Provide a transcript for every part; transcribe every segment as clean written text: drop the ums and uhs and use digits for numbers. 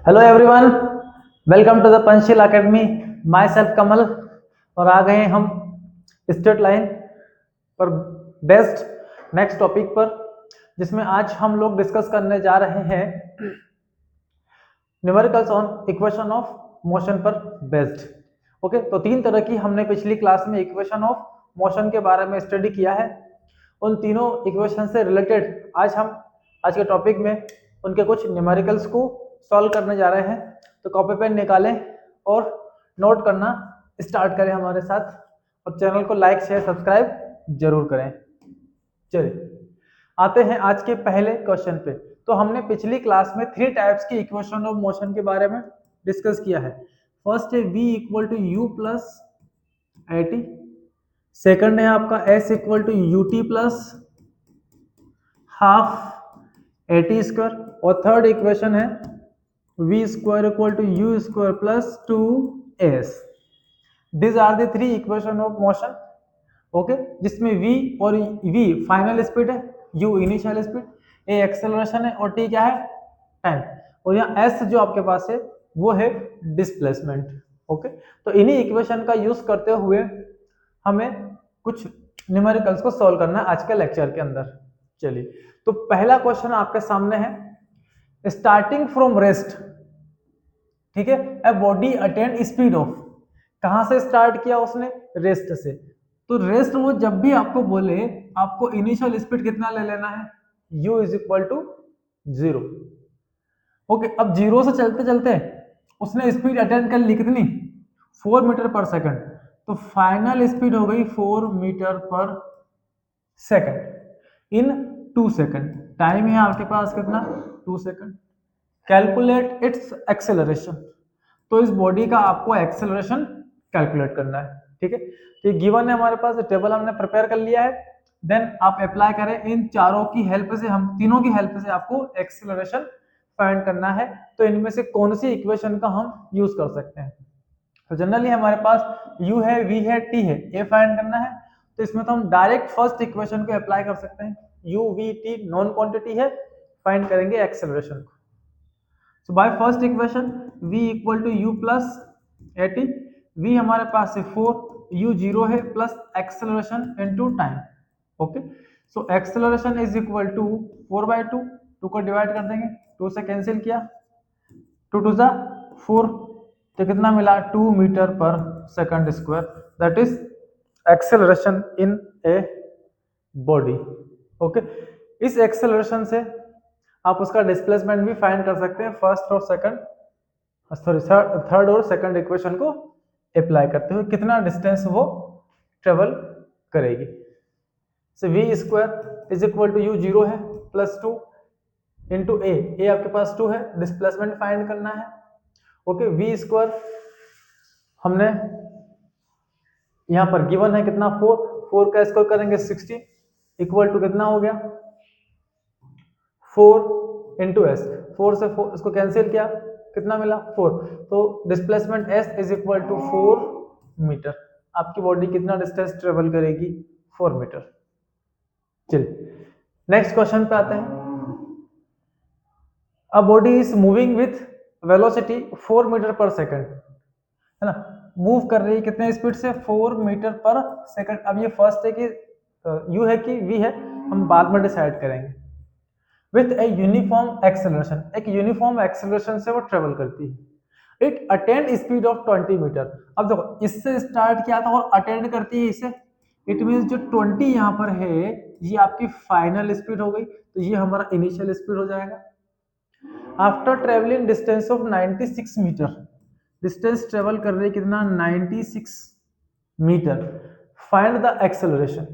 Hello everyone, welcome to the Panchsheel academy. Myself Kamal, और आ गए हम स्ट्रेट लाइन पर बेस्ट नेक्स्ट टॉपिक पर, जिसमें आज हम लोग डिस्कस करने जा रहे हैं numericals on equation of motion पर बेस्ड। ओके, तो तीन तरह की हमने पिछली क्लास में इक्वेशन ऑफ मोशन के बारे में स्टडी किया है। उन तीनों इक्वेशन से रिलेटेड आज के टॉपिक में उनके कुछ न्यूमेरिकल्स को सॉल्व करने जा रहे हैं। तो कॉपी पेन निकालें और नोट करना स्टार्ट करें हमारे साथ, और चैनल को लाइक शेयर सब्सक्राइब जरूर करें। चलिए आते हैं आज के पहले क्वेश्चन पे। तो हमने पिछली क्लास में 3 टाइप्स की इक्वेशन ऑफ मोशन के बारे में डिस्कस किया है। फर्स्ट है v equal to you plus I T, second है आपका s equal to U T plus half A T square, और थर्ड इक्वेशन है v square equal to you square plus 2s। These are the 3 equation of motion. Okay, जिसमें v और v final speed है, u initial speed, a acceleration है, और t क्या है, time, और यहाँ s जो आपके पास है वो है डिस्प्लेसमेंट। ओके, तो इन्हीं इक्वेशन का यूज करते हुए हमें कुछ न्यूमेरिकल्स को सॉल्व करना है आज के लेक्चर के अंदर। चलिए, तो पहला क्वेश्चन आपके सामने है, स्टार्टिंग फ्रॉम रेस्ट, ठीक है, a body attend speed of, कहां से स्टार्ट किया उसने, रेस्ट से। तो रेस्ट वो जब भी आपको बोले आपको इनिशियल स्पीड कितना ले लेना है, u is equal to 0। Okay, अब 0 से चलते चलते उसने स्पीड अटेंड कर ली कितनी, 4 मीटर पर सेकंड। तो फाइनल स्पीड हो गई 4 metre per second in 2 second. Time है आपके पास कितना, 2 सेकंड। कैलकुलेट इट्स एक्सेलरेशन, तो इस बॉडी का आपको एक्सेलरेशन कैलकुलेट करना है। ठीक है, तो गिवन है हमारे पास, टेबल हमने प्रिपेयर कर लिया है। देन आप अप्लाई करें, इन चारों की हेल्प से, हम तीनों की हेल्प से आपको एक्सेलरेशन फाइंड करना है। तो इनमें से कौन सी इक्वेशन का हम यूज कर सकते हैं। तो जनरली हमारे पास u है, v है, t है, a फाइंड करना है। तो इसमें तो हम डायरेक्ट फर्स्ट इक्वेशन को अप्लाई कर सकते हैं। u v t non quantity है, फाइंड करेंगे एक्सेलरेशन को। So by first equation v equal to u plus at, v हमारे पास है 4, u 0 है, plus acceleration into time. Okay, so acceleration is equal to 4/2, 2 को डिवाइड कर देंगे, 2 से कैंसिल किया, 2 2 4, तो कितना मिला, 2 metre per second square, that is acceleration in a body. Okay, इस एक्सेलरेशन से आप उसका डिस्प्लेसमेंट भी फाइंड कर सकते हैं, फर्स्ट और सेकंड, सॉरी थर्ड और सेकंड इक्वेशन को अप्लाई करते हुए कितना डिस्टेंस वो ट्रेवल करेगी। So v square is equal to u 0 है, प्लस 2 इंटू a आपके पास 2 है, डिस्प्लेसमेंट फाइंड करना है। ओके, v स्क्वायर हमने यहाँ पर गिवन है कितना, 4 का स्क्वायर करेंगे 60, इक्वल टू कितना हो गया, 4 इंटू एस, 4 से 4 इसको कैंसिल किया, कितना मिला, 4। तो displacement s is equal to 4 metre. आपकी बॉडी कितना डिस्टेंस ट्रेवल करेगी, 4 मीटर। चलिए नेक्स्ट क्वेश्चन पे आते हैं। A body is moving with velocity 4 metre per second, है ना, मूव कर रही है कितने स्पीड से, 4 मीटर पर सेकंड। अब ये फर्स्ट है कि यू है कि वी है, हम बाद में डिसाइड करेंगे। विथ ए यूनिफॉर्म एक्सेलरेशन, एक यूनिफॉर्म एक्सेलरेशन से वो ट्रेवल करती है। It attained speed of 20 metre. अब देखो, इससे स्टार्ट किया था और अटेंड करती है इसे, इट मींस जो 20 यहाँ पर है ये आपकी फाइनल स्पीड हो गई, तो ये हमारा इनिशियल स्पीड हो जाएगा। After travelling distance of 96 metre, distance travel कर रही है कितना, 96 मीटर, फाइंड द एक्सेलरेशन।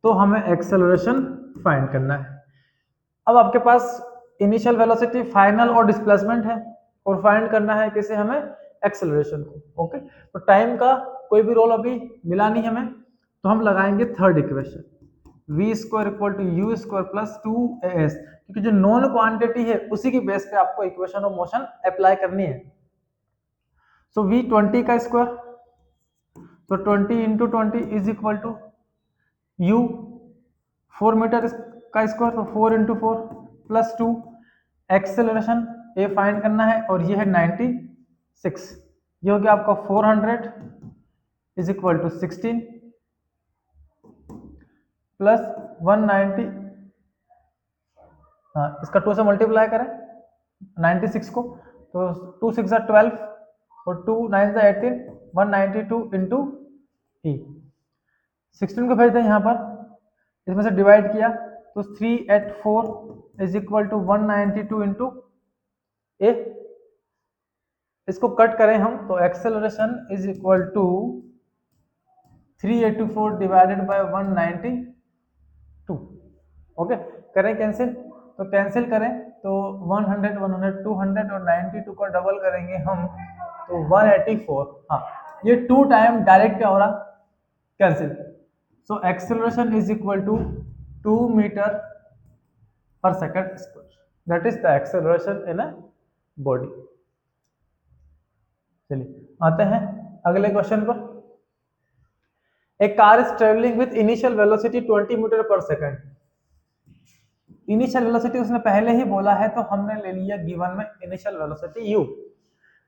तो हमें एक्सेलरेशन फाइंड करना है। अब आपके पास इनिशियल वेलोसिटी, फाइनल और डिस्प्लेसमेंट है, और फाइंड करना है किसे, हमें एक्सेलरेशन को। ओके, तो टाइम का कोई भी रोल अभी मिला नहीं हमें, तो हम लगाएंगे third equation, v square equal to you square plus 2as, क्योंकि जो नॉन क्वांटिटी है उसी की बेस पे आपको इक्वेशन ऑफ मोशन अप्लाई करनी है। सो v 20 का स्क्वायर, तो 20 into 20 is equal to u 4 metre का स्क्वायर, तो 4 इंटू 4 +2, एक्सेलरेशन ए फाइंड करना है और ये है 96, ये हो गया आपका 400 इज इक्वल टू 16 प्लस 190, हाँ इसका 2 से मल्टीप्लाई करें 96 को, तो 2 6 12 और 2 9 18, 192 इंटू ई, 16 को भेज दें यहाँ पर, इसमें से डिवाइड किया तो 384 is equal to 192 into a, इसको कट करें हम तो acceleration is equal to 384 divided by 192, okay करें कैंसिल, तो कैंसिल करें तो 100 100 200 और 92 को डबल करेंगे हम तो 184, हाँ ये 2 टाइम डायरेक्ट क्या हो रहा cancel, so acceleration is equal to 2 metre per second square, that is the acceleration in a body. चलिए आते हैं अगले क्वेश्चन पर। A car is traveling with initial velocity 20 metre per second, initial velocity उसने पहले ही बोला है तो हमने ले लिया गिवन में initial velocity u,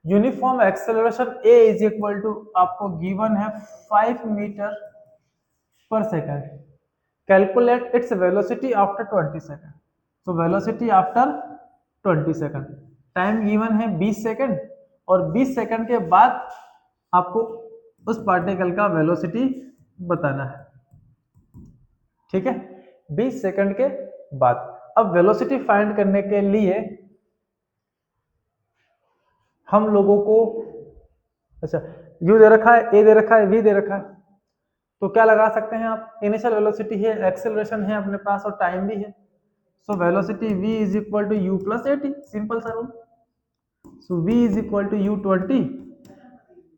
uniform acceleration a is equal to आपको गिवन है 5 metre per second, calculate its velocity after 20 second, तो velocity after 20 second, time given है 20 सेकंड और 20 सेकंड के बाद आपको उस पार्टिकल का वेलोसिटी बताना है, ठीक है 20 सेकंड के बाद। अब वेलोसिटी फाइंड करने के लिए हम लोगों को, अच्छा u दे रखा है, a दे रखा है, v दे रखा है, तो क्या लगा सकते हैं आप, इनिशियल वेलोसिटी है, एक्सेलरेशन है अपने पास और टाइम भी है, so velocity v is equal to u plus 80, simple सा rule, so v is equal to u 20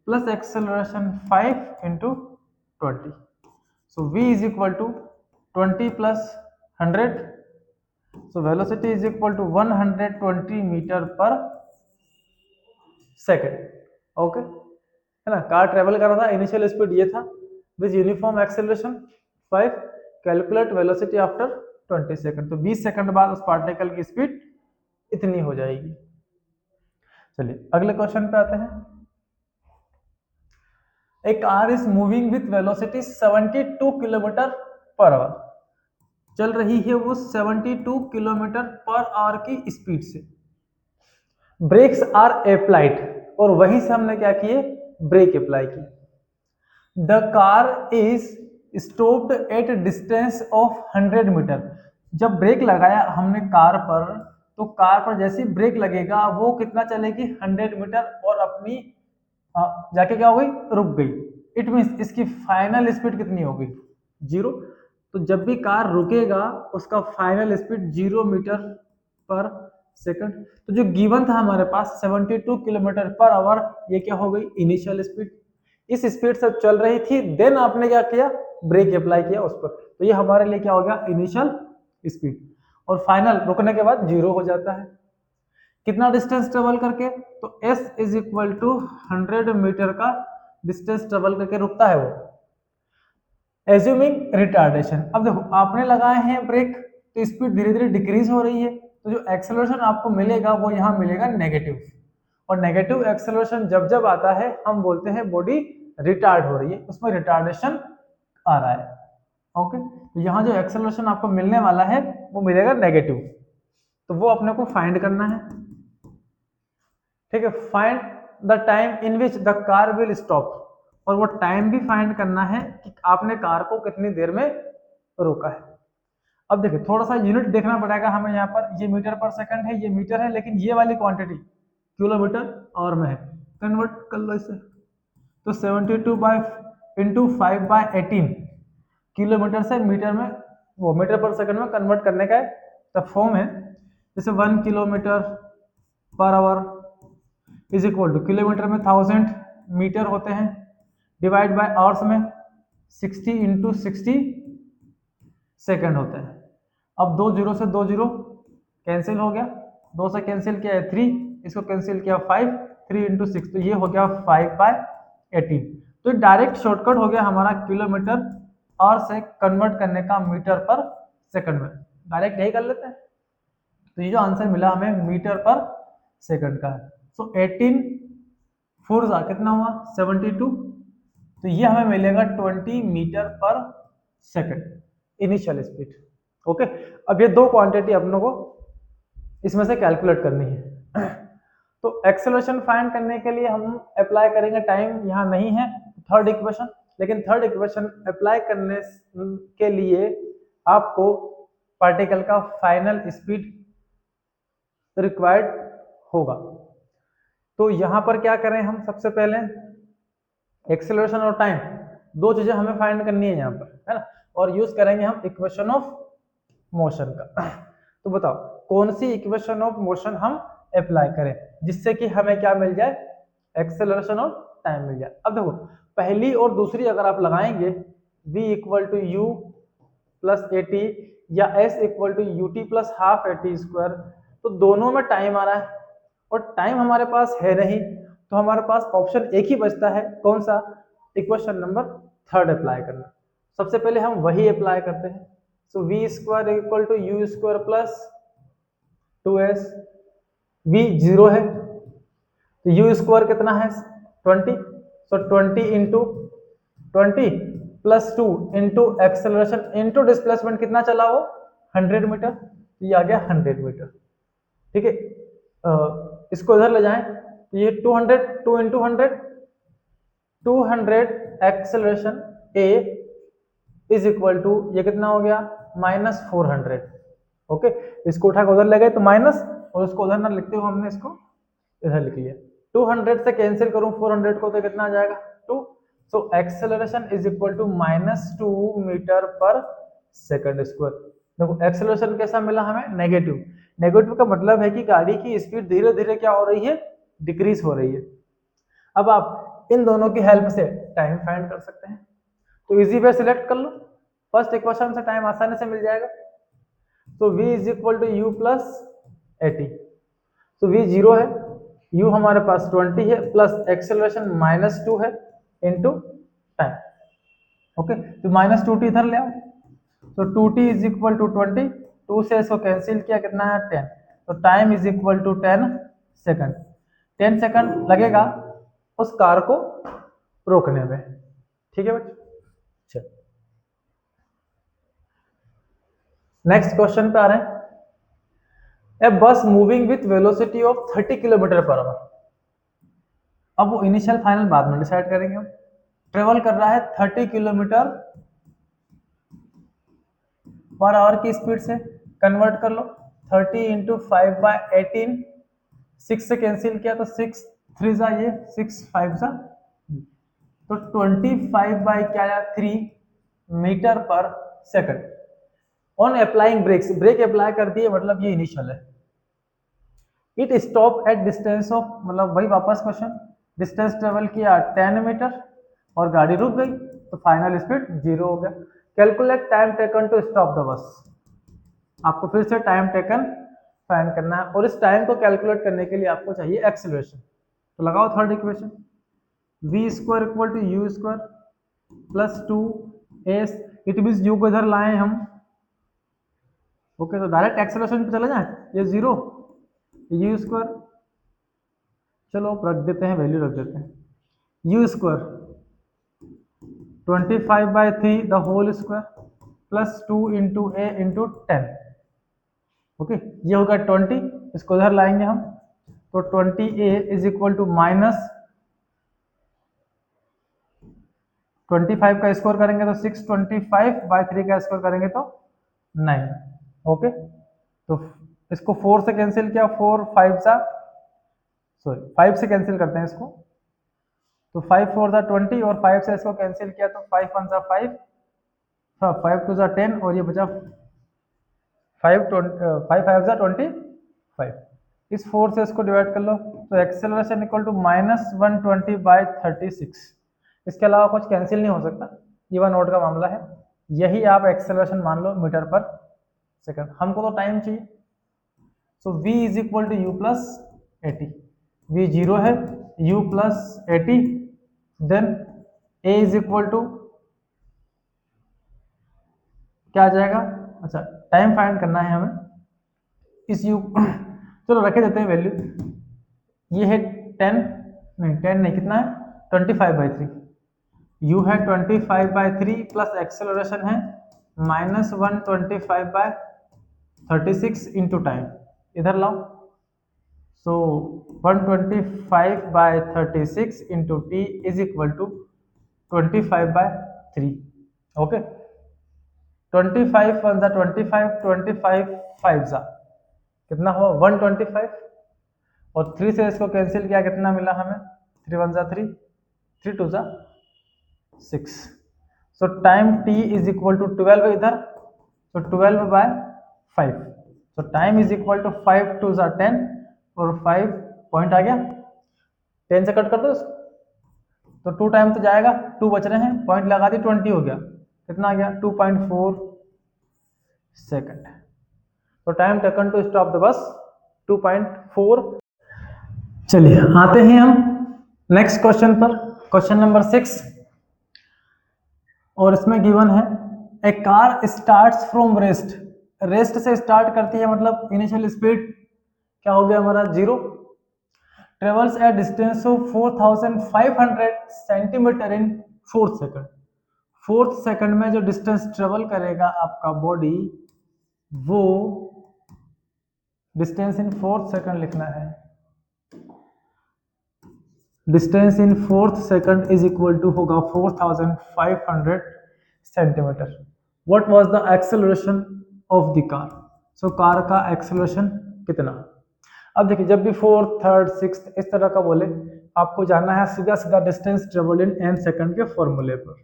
plus acceleration 5 into 20, so v is equal to 20 plus 100, so velocity is equal to 120 metre per second, okay है ना, car travel कर रहा था, initial speed ये था with uniform acceleration 5, calculate velocity after 20 second, तो 20 second बाद उस पार्टिकल की स्पीड इतनी हो जाएगी। चलिए अगले क्वेश्चन पे आते हैं। A car is moving with velocity 72 kilometre per our, चल रही है वो 72 किलोमीटर पर आवर की स्पीड से, ब्रेक्स आर अप्लाइड, और वहीं से हमने क्या किए ब्रेक अप्लाई किए, the car is stopped at distance of 100 metre, जब ब्रेक लगाया हमने कार पर तो कार पर जैसे ही ब्रेक लगेगा वो कितना चलेगी 100 मीटर और अपनी जाके क्या हो गई रुक गई, इट मीन्स इसकी फाइनल स्पीड कितनी होगी 0, तो जब भी कार रुकेगा उसका final speed 0 metre per second, तो जो गिवन था हमारे पास 72 किलोमीटर पर आवर, ये क्या हो गई इनिशियल स्पीड, इस स्पीड से चल रही थी, देन आपने क्या किया ब्रेक अप्लाई किया उस पर, तो ये हमारे लिए क्या हो गया इनिशियल स्पीड, और फाइनल रुकने के बाद 0 हो जाता है, कितना डिस्टेंस ट्रेवल करके, तो s is equal to 100 metre का डिस्टेंस ट्रेवल करके रुकता है वो, एज्यूमिंग रिटार्डेशन। अब देखो आपने लगाए हैं ब्रेक तो स्पीड धीरे धीरे डिक्रीज हो रही है, तो जो एक्सेलरेशन आपको मिलेगा वो यहाँ मिलेगा नेगेटिव, और नेगेटिव एक्सेलरेशन जब जब आता है हम बोलते हैं बॉडी रिटार्ड हो रही है, उसमें रिटार्डेशन आ रहा है, ओके तो यहाँ जो एक्सेलरेशन आपको मिलने वाला है वो मिलेगा नेगेटिव, तो वो अपने को फाइंड करना है, ठीक है, find the time in which the car will stop, और वो टाइम भी फाइंड करना है कि आपने कार को कितनी देर में रोका है। अब देखिए थोड़ा सा यूनिट देखना पड़ेगा हमें, यहाँ पर ये मीटर पर सेकंड है, ये मीटर है, लेकिन ये वाली क्वांटिटी किलोमीटर आवर में है, कन्वर्ट कर लो इसे, तो 72 बाई इंटू 5/18 किलोमीटर से मीटर में, वो मीटर पर सेकंड में कन्वर्ट करने का फॉर्म है, जैसे 1 kilometre per hour is equal to, kilometre में 1000 मीटर होते हैं, डिवाइड बाय आवर्स में 60 इंटू 60 सेकेंड होता है। अब 2 जीरो से 2 जीरो कैंसिल हो गया, 2 से कैंसिल किया है 3, इसको कैंसिल किया 5, 3 इंटू 6, तो ये हो गया 5/18, तो डायरेक्ट शॉर्टकट हो गया हमारा किलोमीटर और से कन्वर्ट करने का मीटर पर सेकंड में, डायरेक्ट यही कर लेते हैं, तो ये जो आंसर मिला हमें मीटर पर सेकंड का है। सो 18 4 कितना हुआ 72, तो ये हमें मिलेगा 20 metre per second initial speed. Okay, अब ये दो क्वांटिटी अपनों को इसमें से कैलकुलेट करनी है। तो एक्सेलरेशन फाइंड करने के लिए हम अप्लाई करेंगे, टाइम यहाँ नहीं है थर्ड इक्वेशन, लेकिन थर्ड इक्वेशन अप्लाई करने के लिए आपको पार्टिकल का फाइनल स्पीड रिक्वायर्ड होगा। तो यहाँ पर क्या करें हम, सबसे पहले एक्सेलरेशन और टाइम दो चीजें हमें फाइंड करनी है यहाँ पर, है ना, और यूज करेंगे हम इक्वेशन ऑफ मोशन का। तो बताओ कौन सी इक्वेशन ऑफ मोशन हम अप्लाई करें जिससे कि हमें क्या मिल जाए, एक्सेलरेशन और टाइम मिल जाए। अब देखो पहली और दूसरी अगर आप लगाएंगे v equal to you plus a t या s equal to U T plus half A T square, तो दोनों में टाइम आ रहा है और टाइम हमारे पास है नहीं, तो हमारे पास ऑप्शन एक ही बचता है, कौन सा, इक्वेशन नंबर थर्ड अप्लाई करना। सबसे पहले हम वही अप्लाई करते हैं। So v square equal to you square plus 2s, v 0 है तो u स्क्वायर कितना है 20, सो 20 into 20 plus 2 into acceleration into displacement कितना चला वो 100 मीटर, ये आ गया 100 मीटर। ठीक है, इसको इधर ले जाएं तो ये 200, 2 into 100 200 acceleration a is equal to ये कितना हो गया -400। ओके, इसको उठा के उधर ले गए तो माइनस, और इसको उधर ना लिखते हुए हमने इसको इधर लिख लिया। 200 से कैंसिल करूं 400 को तो कितना आ जाएगा 2, so acceleration is equal to -2 metre per second square. देखो एक्सेलरेशन कैसा मिला हमें, नेगेटिव। नेगेटिव का मतलब है कि गाड़ी की स्पीड धीरे धीरे क्या हो रही है, डिक्रीज हो रही है। अब आप इन दोनों की हेल्प से टाइम फाइंड कर सकते हैं, तो इजी वे सिलेक्ट कर लो, फर्स्ट इक्वेशन से टाइम आसानी से मिल जाएगा। तो v is equal to you plus 80, तो v 0 है, u हमारे पास 20 है प्लस एक्सेलरेशन -2 है इंटू टाइम। ओके, तो -2t इधर ले आओ, तो 2t इज इक्वल टू 20, 2 से इसको कैंसिल किया कितना है 10, तो time is equal to 10 second. 10 second लगेगा उस कार को रोकने में। ठीक है बच्चे, चलो नेक्स्ट क्वेश्चन पे आ रहे हैं। ए बस moving with velocity of 30 kilometre per our, अब वो इनिशियल फाइनल बाद में डिसाइड करेंगे हम। ट्रेवल कर रहा है 30 किलोमीटर पर आवर की स्पीड से, कन्वर्ट कर लो 30 इंटू 5/18, 6 से कैंसिल किया तो 6 3 जा ये 6 5 जा, तो 25 बाई क्या आया 3 metre per second. On applying brakes, brake apply कर दिए मतलब ये इनिशियल है। It stop at distance of, मतलब वही वापस क्वेश्चन, डिस्टेंस ट्रेवल किया 10 मीटर और गाड़ी रुक गई तो फाइनल स्पीड 0 हो गया। Calculate time taken to stop the bus, आपको फिर से टाइम टेकन फाइंड करना है और इस टाइम को कैलकुलेट करने के लिए आपको चाहिए एक्सेलरेशन। तो लगाओ third equation, v square equal to you square plus 2s, it means u को इधर लाए हम। ओके, तो डायरेक्ट एक्सेलरेशन पे चले जाए, ये 0 यू स्क्वायर, चलो रख देते हैं, वैल्यू रख देते हैं, u square 25/3 the whole square plus 2 into a into 10। Okay, ये होगा 20, इसको इधर लाएंगे हम, तो 20a इज इक्वल टू -25 का स्कोर करेंगे तो 6, 25/3 का स्कोर करेंगे तो 9। ओके, तो इसको 4 से कैंसिल किया, 4 5 सा, सॉरी 5 से कैंसिल करते हैं इसको, तो 5 4 सा 20 और 5 से इसको कैंसिल किया तो 5 1 सा 5, 5 2 सा 10 और ये बचा 5 5 सा 25। इस 4 से इसको डिवाइड कर लो तो एक्सेलरेशन इक्वल टू -120/36। इसके अलावा कुछ कैंसिल नहीं हो सकता, इवन ऑड का मामला है, यही आप एक्सेलरेशन मान लो मीटर पर सेकंड। हमको तो टाइम चाहिए, so v is equal to you plus 80, v 0 है, u plus 80, then a is equal to क्या आ जाएगा, अच्छा टाइम फाइंड करना है हमें, इस यू चलो रखे देते हैं वैल्यू, ये है 10 नहीं 10 नहीं, कितना है 25/3, यू है 25/3 प्लस एक्सेलरेशन है -125/36 इंटू टाइम, इधर लाओ। So 125/36 into t is equal to 25/3। Okay, 25 one जा 25, 25 5 जा कितना हुआ 125, और 3 से इसको कैंसिल किया, कितना मिला हमें 3 वन जा 3, 3 टू जा 6। So time t is equal to 12 इधर, तो 12/5, तो time is equal to 5 two जा 10 और 5 पॉइंट आ गया, 10 से कट कर दो इसको, तो 2 टाइम तो जाएगा, 2 बच रहे हैं, पॉइंट लगा दी, 20 हो गया, कितना आ गया 2.4 सेकंड। तो time taken to stop the bus 2.4। चलिए आते हैं हम नेक्स्ट क्वेश्चन पर, क्वेश्चन नंबर 6, और इसमें गिवन है a car starts from rest, rest से स्टार्ट करती है, मतलब इनिशियल स्पीड क्या हो गया हमारा 0, travels A distance of 4500 centimetre in 4 second, 4 second में जो डिस्टेंस ट्रेवल करेगा आपका बॉडी, वो डिस्टेंस इन 4 सेकंड लिखना है, distance in 4 second is equal to होगा 4500 centimetre. What was the acceleration of the car, so car का एक्सेलरेशन कितना। अब देखिए जब भी 4th 3rd 6th इस तरह का बोले, आपको जानना है सीधा सीधा distance travel in n second के फॉर्मूले पर।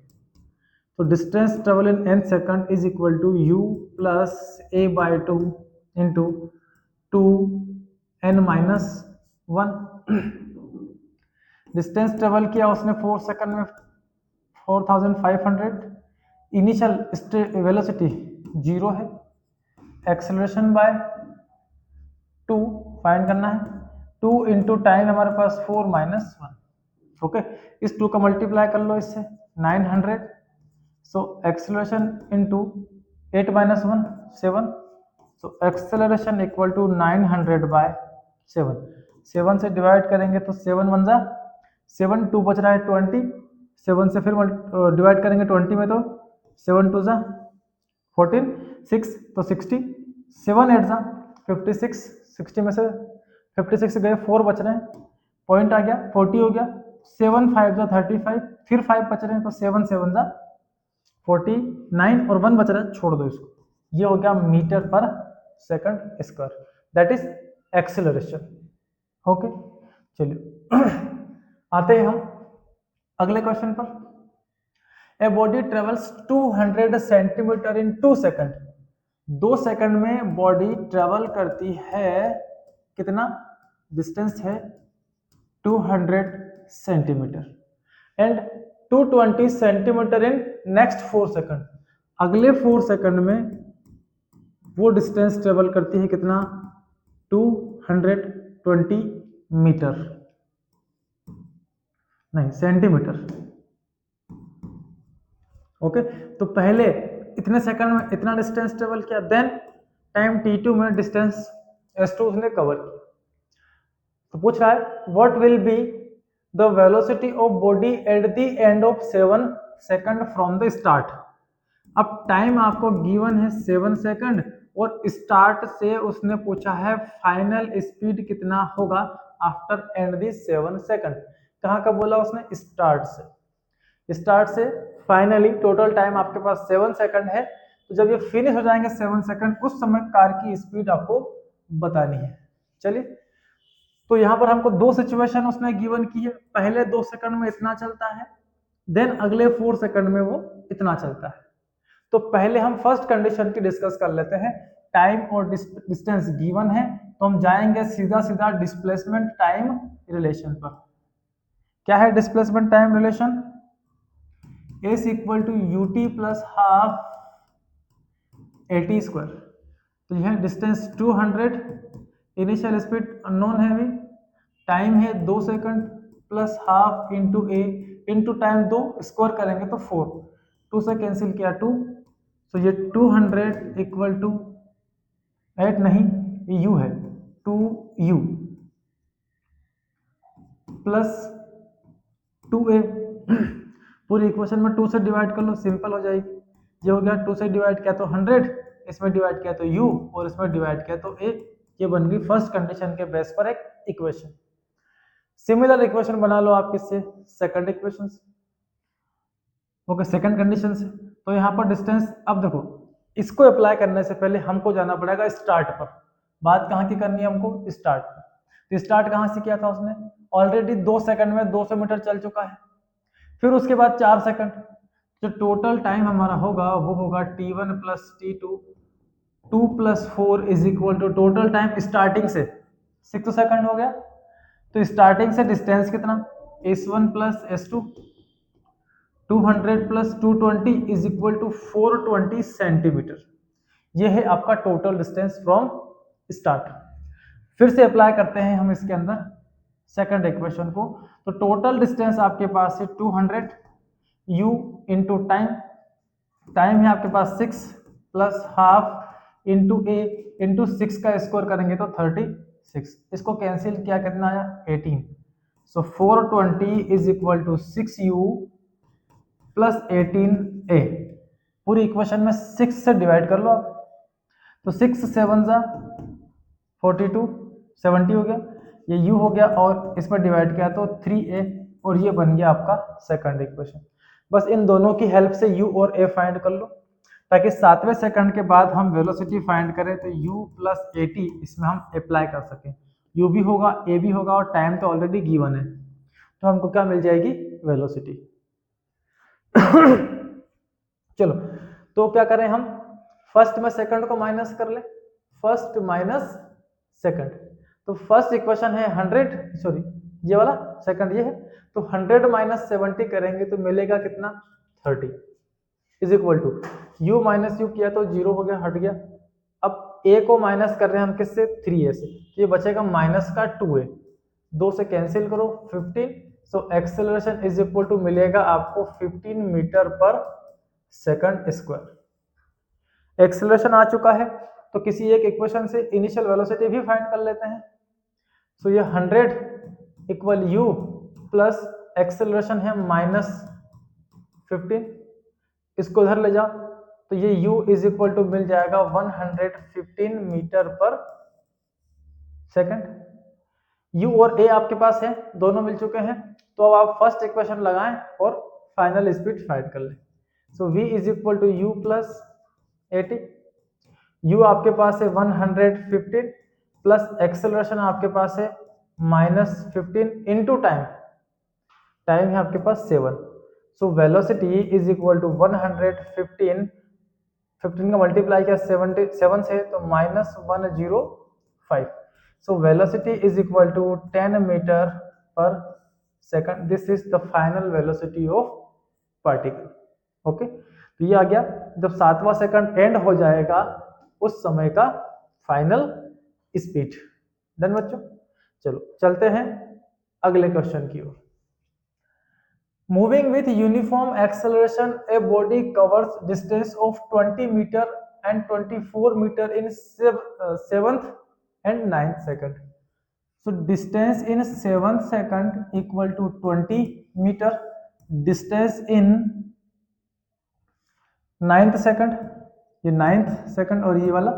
तो distance travel in n second is equal to u plus a/2 into 2n-1। Distance travel किया उसने 4 सेकंड में 4500, इनिशियल वेलोसिटी 0 है, एक्सेलरेशन बाय 2 फाइंड करना है, 2 इंटू टाइम हमारे पास 4 - 1। ओके, इस 2 का मल्टीप्लाई कर लो इससे 900, so acceleration into 8 - 1 7, so acceleration equal to 900/7, 7 से डिवाइड करेंगे तो 7 1 जा 7, 2 बच रहा है 20, 7 से फिर डिवाइड करेंगे 20 में तो 7 2 जा 14, 6 तो 60, 7 8 जा 56, 60 में से 56 गए 4 बच रहे हैं, पॉइंट आ गया 40 हो गया, 7 5 जा 35, फिर 5 बच रहे हैं तो 7 7 जा 49 और 1 बच रहा है, छोड़ दो इसको, ये हो गया metre per second square, that is acceleration. Okay, चलिए आते हैं हम अगले क्वेश्चन पर। A body travels 200 centimetre in 2 second, 2 second में बॉडी ट्रेवल करती है, कितना डिस्टेंस है 200 centimetre, and 220 centimetre in next 4 second, अगले 4 सेकंड में वो डिस्टेंस ट्रेवल करती है कितना 220 मीटर, नहीं सेंटीमीटर। ओके, तो पहले इतने सेकंड में इतना डिस्टेंस ट्रेवल किया, देन टाइम t2 में डिस्टेंस s2 उसने कवर किया। तो पूछ रहा है what will be the velocity of body at the end of 7 second from the start. अब टाइम आपको गिवन है 7 सेकंड, और स्टार्ट से उसने पूछा है फाइनल स्पीड कितना होगा आफ्टर एंड दी 7 सेकंड। कहाँ का बोला उसने, स्टार्ट से, स्टार्ट से फाइनली टोटल टाइम आपके पास 7 सेकंड है, तो जब ये फिनिश हो जाएंगे 7 सेकंड, उस समय कार की स्पीड आपको बतानी है। चलिए, तो यहाँ पर हमको 2 सिचुएशन उसने गिवन की है, पहले 2 सेकंड में इतना चलता है, देन अगले 4 सेकंड में वो इतना चलता है। तो पहले हम फर्स्ट कंडीशन की डिस्कस कर लेते हैं, टाइम और डिस्टेंस गिवन है, तो हम जाएंगे सीधा सीधा डिस्प्लेसमेंट टाइम रिलेशन पर। क्या है displacement time relation, s equal to u t plus half a t square. तो यह डिस्टेंस 200, इनिशियल स्पीड अननोन है अभी, टाइम है 2 second plus half into a into time 2 square करेंगे तो 4, 2 से कैंसिल किया 2, तो ये 200 इक्वल टू 8 नहीं ये u है 2u प्लस 2a पूरी इक्वेशन में 2 से डिवाइड कर लो, सिंपल हो जाएगी। ये हो गया 2 से डिवाइड किया तो 100, इसमें डिवाइड किया तो u और इसमें डिवाइड किया तो a। ये बन गई फर्स्ट कंडीशन के बेस पर एक इक्वेशन। सिमिलर इक्वेशन बना लो आप किससे, सेकंड इक्वेशन से, ओके, सेकंड कंडीशन से। तो यहाँ पर डिस्टेंस, अब देखो इसको अप्लाई करने से पहले हमको जाना पड़ेगा स्टार्ट पर। बात कहाँ की करनी है हमको, स्टार्ट पर। तो स्टार्ट कहाँ से किया था उसने, ऑलरेडी 2 सेकंड में 200 मीटर चल चुका है, फिर उसके बाद 4 सेकंड, जो टोटल टाइम हमारा होगा वो होगा t1 प्लस t2, 2 प्लस 4 is equal to total time starting से 6 सेकंड हो गया। तो स्टार्टिंग से डिस्टेंस कितना, s1 plus s2, 200 plus 220 is equal to 420 centimetre. ये है आपका टोटल डिस्टेंस फ्रॉम स्टार्ट। फिर से अप्लाई करते हैं हम इसके अंदर सेकंड इक्वेशन को। तो टोटल डिस्टेंस आपके पास है 200 u इंटू टाइम, टाइम है आपके पास 6 plus half into a into 6 का स्क्वायर करेंगे तो 36, इसको कैंसिल किया कितना आया 18। So 420 is equal to 6u plus 18a। पूरी इक्वेशन में 6 से डिवाइड कर लो आप, तो 6 7 जा 42, 70 हो गया, ये u हो गया और इसमें डिवाइड किया तो 3a, और ये बन गया आपका सेकंड इक्वेशन। बस इन दोनों की हेल्प से u और a फाइंड कर लो, ताकि 7वें सेकंड के बाद हम वेलोसिटी फाइंड करें तो u प्लस 80 इसमें हम अप्लाई कर सकें। u भी होगा, a भी होगा, और टाइम तो ऑलरेडी गिवन है, तो हमको क्या मिल जाएगी, वेलोसिटी। चलो, तो क्या करें हम, फर्स्ट में सेकंड को माइनस कर ले, फर्स्ट माइनस सेकंड। तो फर्स्ट इक्वेशन है 100, सॉरी ये वाला सेकंड ये है, तो 100 माइनस 70 करेंगे तो मिलेगा कितना 30 is equal to u minus u किया तो 0 हो गया, हट गया। अब a को माइनस कर रहे हैं हम किससे, 3a से, ये बचेगा माइनस का 2a, 2 से कैंसिल करो 15। So acceleration is equal to मिलेगा आपको 15 metre per second square. Acceleration आ चुका है, तो किसी एक इक्वेशन से इनिशियल वेलोसिटी भी फाइंड कर लेते हैं। सो ये 100 इक्वल u प्लस एक्सेलरेशन है माइनस 15, इसको इधर ले जाओ तो ये u इज इक्वल टू मिल जाएगा 115 मीटर पर सेकंड। u और a आपके पास है, दोनों मिल चुके हैं, तो अब आप फर्स्ट इक्वेशन लगाएं और फाइनल स्पीड फाइंड कर लें। So v is equal to u plus 80, u आपके पास है 115 प्लस एक्सेलरेशन आपके पास है माइनस 15 इंटू टाइम, टाइम है आपके पास 7। So velocity is equal to 115, 15 का मल्टीप्लाई किया 77 से तो minus 105। So velocity is equal to 10 metre per second. This is the final velocity of particle. Okay, तो ये आ गया, जब 7वां सेकंड एंड हो जाएगा उस समय का फाइनल स्पीड। डन बच्चों, चलो चलते हैं अगले क्वेश्चन की ओर। Moving with uniform acceleration, a body covers distance of 20 meter and 24 meter in 7th and 9th second. So distance in 7th second equal to 20 meter, distance in 9th second, ये 9th second और ये वाला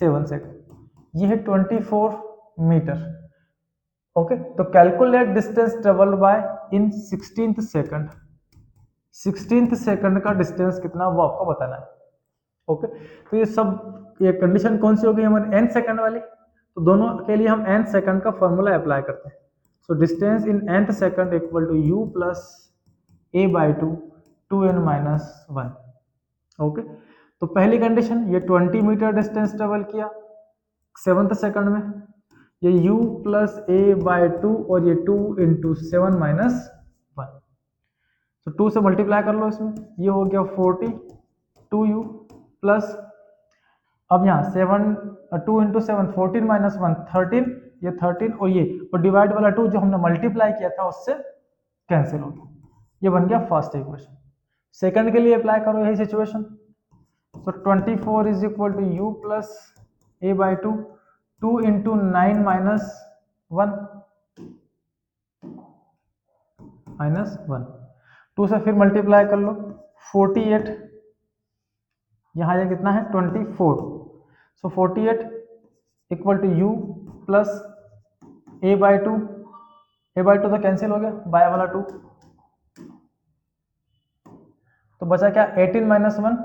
7th second, ये है 24 metre. Okay, तो calculate distance travelled by in 16th second. 16th second का distance कितना वो आपको बताना है। ओके, तो ये सब, ये कंडीशन कौन सी होगी हमारी, n सेकंड वाली, तो दोनों के लिए हम n सेकंड का फॉर्मूला अप्लाई करते हैं। So distance in nth second equal to u plus a by 2 2n minus 1। Okay, तो पहली कंडीशन, ये 20 मीटर डिस्टेंस ट्रेवल किया 7th सेकंड में, ये u प्लस a बाई 2 और ये 2 इंटू 7 माइनस 1, तो 2 से मल्टीप्लाई कर लो इसमें, ये हो गया 40 2u प्लस, अब यहाँ 7 2 इंटू 7 14 माइनस 1 13, ये 13 और ये और डिवाइड वाला 2 जो हमने मल्टीप्लाई किया था उससे कैंसिल हो गया, ये बन गया फर्स्ट इक्वेशन। सेकंड के लिए अप्लाई करो यही situation. So 24 is equal to u plus a by 2 2 into 9 minus 1 -1, 2 से फिर मल्टीप्लाई कर लो, 48, यहाँ ये कितना है 24, so 48 equal to u plus a/2, a/2 तो कैंसिल हो गया, बाय वाला 2, तो बचा क्या 18 माइनस 1,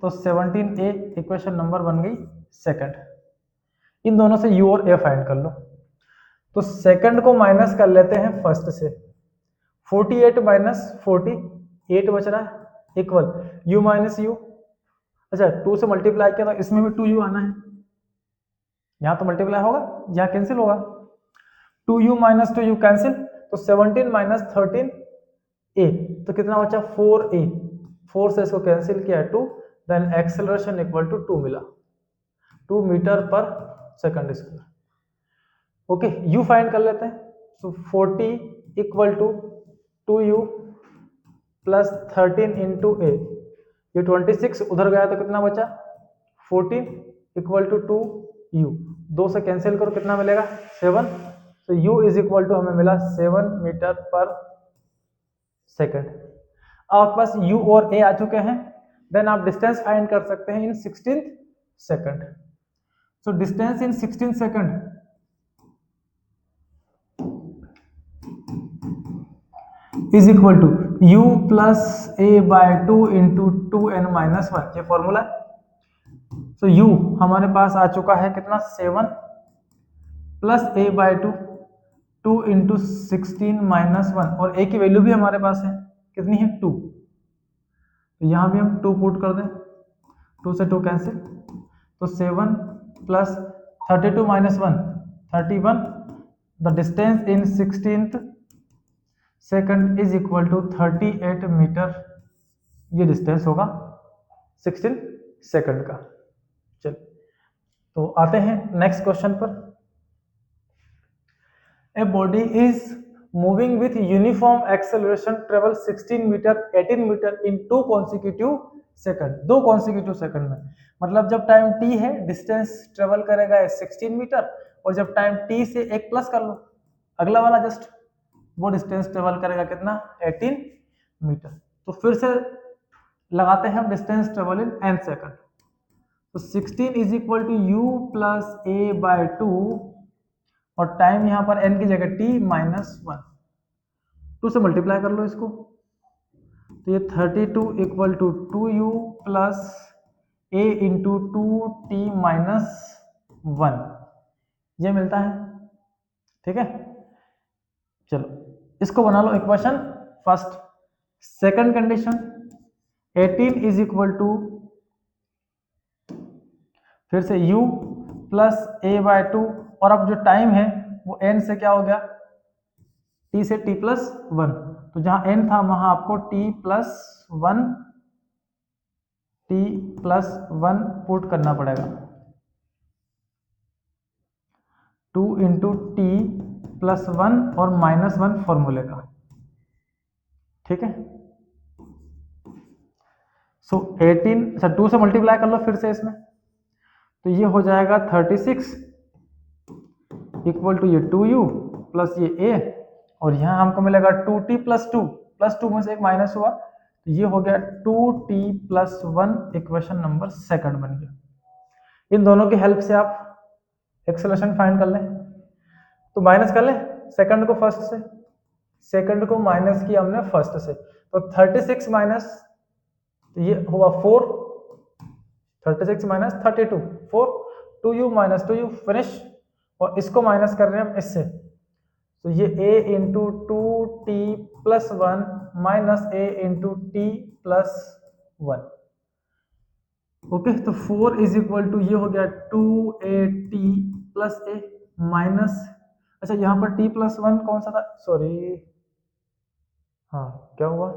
तो 17a, इक्वेशन नंबर बन गई सेकंड। इन दोनों से u और a फाइंड कर लो, तो सेकंड को माइनस कर लेते हैं फर्स्ट से, 48 माइनस 48 बच रहा है इक्वल u माइनस u, अच्छा 2 से मल्टीप्लाई किया तो इसमें भी 2u आना है, यहाँ तो मल्टीप्लाई होगा, यहाँ कैंसिल होगा, 2u माइनस 2u कैंसिल, तो 17 माइनस 13a, तो कितना बचा 4a, 4 से इसको कैंसिल किया 2, देन एक्सेलरेशन इक्वल टू 2 मिला, 2 metre per second square. Okay, u find कर लेते हैं, so 40 equal to 2u plus 13 into a, ये 26 उधर गया तो कितना बचा 14 इक्वल टू 2u, 2 से कैंसिल करो कितना मिलेगा 7, तो u इज इक्वल टू हमें मिला 7 मीटर पर सेकंड। अब आपके पास u और a आ चुके हैं, देन आप डिस्टेंस फाइंड कर सकते हैं in 16 second. So distance in 16 second is equal to u plus a/2 into 2n minus 1, ये फॉर्मूला है। सो u हमारे पास आ चुका है कितना 7 प्लस a/2, 2 इंटू 16 माइनस 1, और a की वैल्यू भी हमारे पास है, कितनी है 2, तो यहाँ भी हम 2 पुट कर दें, 2 से 2 कैंसिल, तो 7 plus 32 minus 1 31, the distance in 16th second is equal to 38 metre, ये डिस्टेंस होगा 16 सेकंड का। चल तो आते हैं नेक्स्ट क्वेश्चन पर। A body is moving with uniform acceleration travel 16 metre 18 metre in 2 consecutive second, 2 consecutive second में, मतलब जब टाइम t है डिस्टेंस ट्रेवल करेगा 16 मीटर, और जब टाइम t से एक प्लस कर लो अगला वाला जस्ट, वो डिस्टेंस ट्रेवल करेगा कितना 18 मीटर। तो फिर से लगाते हैं हम distance travel in n second, तो 16 is equal to u plus a/2, और टाइम यहाँ पर n की जगह t माइनस 1, 2 से मल्टीप्लाई कर लो इसको, तो ये 32 equal to 2u plus a into 2t minus 1, ये मिलता है, ठीक है। चलो इसको बना लो equation first. Second condition 18 is equal to फिर से u प्लस a/2, और अब जो टाइम है वो n से क्या हो गया t से t प्लस 1, तो जहां n था वहां आपको t प्लस 1 पुट करना पड़ेगा, 2 इंटू टी प्लस 1 और माइनस 1 फॉर्मूले का, ठीक है। सो 18 2 से मल्टीप्लाई कर लो फिर से इसमें, तो ये हो जाएगा 36 इक्वल टू ये 2u प्लस ये a, और यहाँ हमको मिलेगा 2t प्लस 2 में से एक माइनस हुआ, तो ये हो गया 2t plus 1, equation number second बन गया। इन दोनों की हेल्प से आप एक्सेलरेशन फाइंड कर लें, तो माइनस कर लें सेकंड को फर्स्ट से, सेकंड को माइनस किया हमने फर्स्ट से, तो 36 माइनस ये हुआ 4, 36 minus 32 4, 2u minus 2u finish, और इसको माइनस कर रहे हैं हम इससे, तो ये a into 2t plus 1 minus a into t plus 1, okay. तो 4 इज इक्वल टू ये हो गया 2at प्लस a माइनस, अच्छा यहाँ पर t प्लस 1 कौन सा था, सॉरी, हाँ क्या हुआ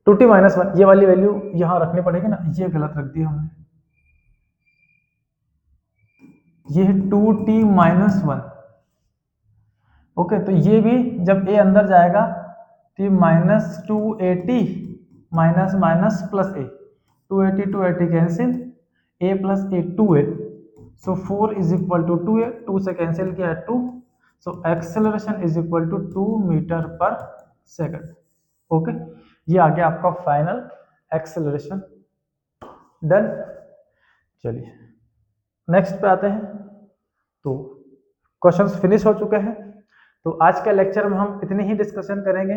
2t माइनस 1, ये वाली वैल्यू यहाँ रखनी पड़ेगी ना, ये गलत रख दी हमने, ये है 2t माइनस 1, ओके। तो ये भी जब a अंदर जाएगा तो ये minus 280 minus minus plus a, 280 cancel, a plus a 2a, सो 4 इज इक्वल टू 2a, 2 से कैंसिल किया 2, so acceleration is equal to 2 metre per second. Okay, ये आ गया आपका फाइनल एक्सेलरेशन। डन। चलिए नेक्स्ट पे आते हैं। तो क्वेश्चंस फिनिश हो चुके हैं। तो आज के लेक्चर में हम इतनी ही डिस्कशन करेंगे।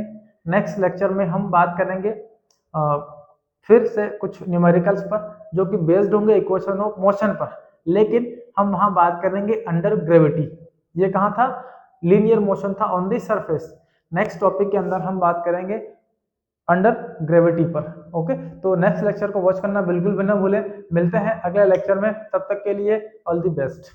नेक्स्ट लेक्चर में हम बात करेंगे फिर से कुछ न्यूमेरिकल्स पर जो कि बेस्ड होंगे इक्वेशन ऑफ मोशन पर, लेकिन हम वहां बात करेंगे अंडर ग्रेविटी। ये कहाँ था? लीनियर मोशन था on the surface. Next topic के अंदर हम बात करेंगे अंडर ग्रेविटी पर। ओके, तो नेक्स्ट लेक्चर को वॉच करना बिल्कुल भी ना भूलें। मिलते हैं अगले लेक्चर में, तब तक के लिए ऑल द बेस्ट।